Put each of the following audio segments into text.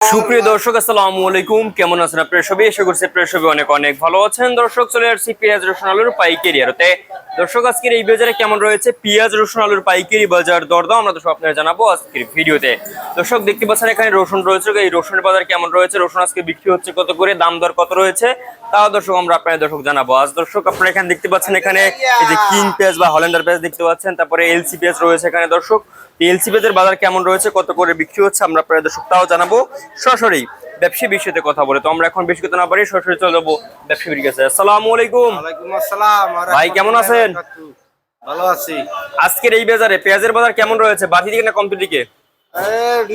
সুপ্রিয় দর্শক, আসসালামু আলাইকুম। কেমন আছেন আপনারা সবাই? আশা করছি আপনারা সবাই অনেক অনেক ভালো আছেন। দর্শক, চলে আসছি পেঁয়াজ রসুন আলুর পাইকারি আড়তে। দর্শক, আজকের এই বাজারে কেমন রয়েছে পেঁয়াজ রসুন আলুর পাইকারি বাজার দরদাম আমরা দর্শক আপনারা জানাবো আজকের ভিডিওতে। দর্শক, দেখতে পাচ্ছেন এখানে রসুন রয়েছে। এই রসুনের বাজার কেমন রয়েছে, রসুন আজকে বিক্রি হচ্ছে কত করে, দাম দর কত রয়েছে, তাও দর্শক আমরা আপনাদের দর্শক জানাবো। আজ দর্শক আপনারা এখানে দেখতে পাচ্ছেন এখানে এই যে কিং পেঁয়াজ বা হল্যান্ডার পেঁয়াজ দেখতে পাচ্ছেন, তারপরে এলসি পেঁয়াজ রয়েছে এখানে। দর্শক, এলসি পেঁয়াজের বাজার কেমন রয়েছে, কত করে বিক্রি হচ্ছে, আমরা আপনাদের দর্শক তাও জানাবো সরাসরি ব্যবসায়ী বিষয়তে কথা বলে। তো আমরা এখন বেশি কথা না পারি, সরাসরি চলে যাবো ব্যবসায়ীর কাছে। আসসালামু আলাইকুম। ওয়ালাইকুম আসসালাম। ভাই কেমন আছেন? ভালো আছি। আজকের এই বাজারে পেঁয়াজের বাজার কেমন রয়েছে, বাড়তি দিকে না কমতি দিকে?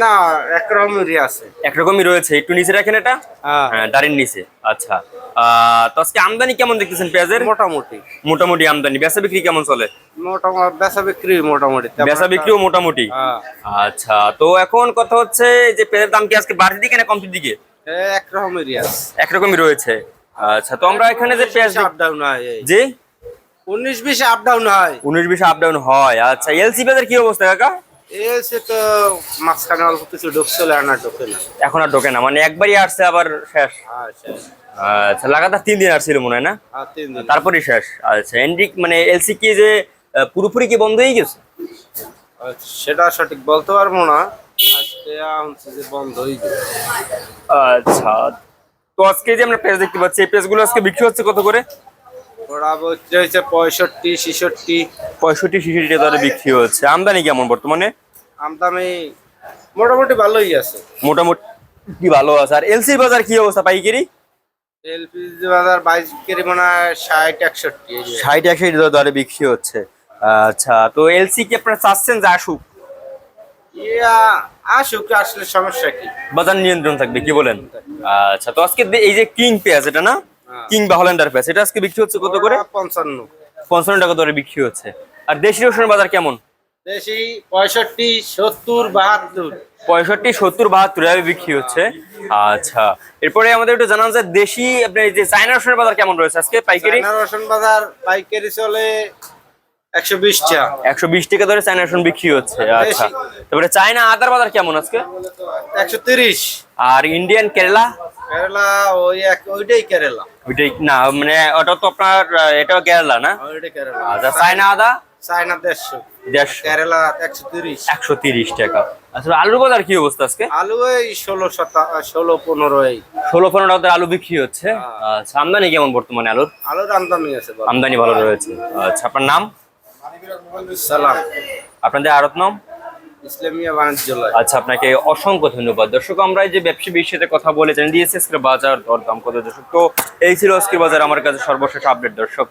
না, একরকমই আছে। একরকমই রয়েছে। একটু নিচে রাখেন এটা, হ্যাঁ দাঁড়ির নিচে। আচ্ছা, তো আজকে আমদানি কেমন দেখতেছেন পেঁয়াজের? মোটামুটি মোটামুটি আমদানি। বেচা বিক্রি কেমন চলে? মোটামুটি বেচা বিক্রি মোটামুটি। বেচা বিক্রিও মোটামুটি। আচ্ছা, তো এখন কথা হচ্ছে যে পেঁয়াজের দাম কি আজকে বাড়তি দিকে না কমতি দিকে? একরকমই আছে। একরকমই রয়েছে। আচ্ছা, তো আমরা এখানে যে পেঁয়াজ আপ ডাউন হয়, জি 19-20 আপ ডাউন হয়। 19-20 আপ ডাউন হয়। আচ্ছা, এলসি পেঁয়াজের কি অবস্থা কাকা? এসে তো মাঝখানে অল্প কিছু ঢুকছিল, আর না ঢোকে না। এখন আর ঢোকে না, মানে একবারই আসছে আবার শেষ? শেষ। আচ্ছা, লাগাতার 3 দিন আসছিল মনে হয় না? 3 দিন তারপরে শেষ। আচ্ছা, এন্ডি মানে এলসি কি যে পুরোপুরি কি বন্ধ হয়ে গেছে? সেটা সঠিক বলতে পারবো না। আজকে শুনছি যে বন্ধ হয়ে গেছে। আচ্ছা, তো আজকে যে আমরা পেঁয়াজ দেখতে পাচ্ছি, এই পেঁয়াজগুলো আজকে বিক্রি হচ্ছে কত করে? ওরা বলছে হচ্ছে 65-66। 65-66 দরে বিক্রি হচ্ছে। আমদানি কেমন বর্তমানে? আমদানি মোটামুটি ভালোই আছে। মোটামুটি ভালো আছে। আর এলসি বাজার কি অবস্থা পাইকারি? এলপিজি বাজার 22 কেজি মানে 60-61। 60-61 দরে বিক্রি হচ্ছে। আচ্ছা, তো এলসি কি আপনারা চাচ্ছেন যে আসুক? আসুক, আসলে সমস্যা কি? বাজার নিয়ন্ত্রণ থাকবে, কি বলেন? আচ্ছা, তো আজকে এই যে কিং পেঁয়াজ, এটা না কিং বা হল্যান্ডার পেঁয়াজ, এটা আজকে বিক্রি হচ্ছে কত করে? 55 টাকা দরে বিক্রি হচ্ছে। আর দেশি রসুনের বাজার কেমন? দেশি 65-70-72। 65-70-72 এভাবে বিক্রি হচ্ছে। আচ্ছা, এরপরে আমাদের একটু জানান যে দেশি আপনার এই যে চায়না রসুনের বাজার কেমন রয়েছে আজকে পাইকারি? চায়না রসুন বাজার পাইকারি চলে 120 টাকা। 120 টাকা দরে চায়না রসুন বিক্রি হচ্ছে। আচ্ছা, তারপরে চায়না আদার বাজার কেমন আজকে? 130। আর ইন্ডিয়ান কেরালা? কেরালা ওইটাই কেরালা। ওইটাই না, মানে ওটা তো আপনার এটাও কেরালা না? ওইটাই কেরালা। আচ্ছা, চায়না আদা? চায়না 150। কেরালা 130। 130 টাকা। আসলে আলুর বাজার কি অবস্থা আজকে? আলু এই 16-15। 16-15 টাকা আলু বিক্রি হচ্ছে। আচ্ছা, আমদানি কেমন বর্তমানে আলুর? আলুর আমদানি আছে, আমদানি ভালো রয়েছে। আচ্ছা, আপনার নাম? সালাম। আপনাদের আড়ত নাম? ইসলামিয়া বাণিজ্যালয়। আচ্ছা, আপনাকে অসংখ্য ধন্যবাদ। দর্শক, আমরা এই যে ব্যবসায়ী বিষয়ে কথা বলে জানিয়ে দিয়েছি আজকের বাজার দরদাম কত। দর্শক, তো এই ছিল আজকের বাজার আমার কাছে সর্বশেষ আপডেট। দর্শক।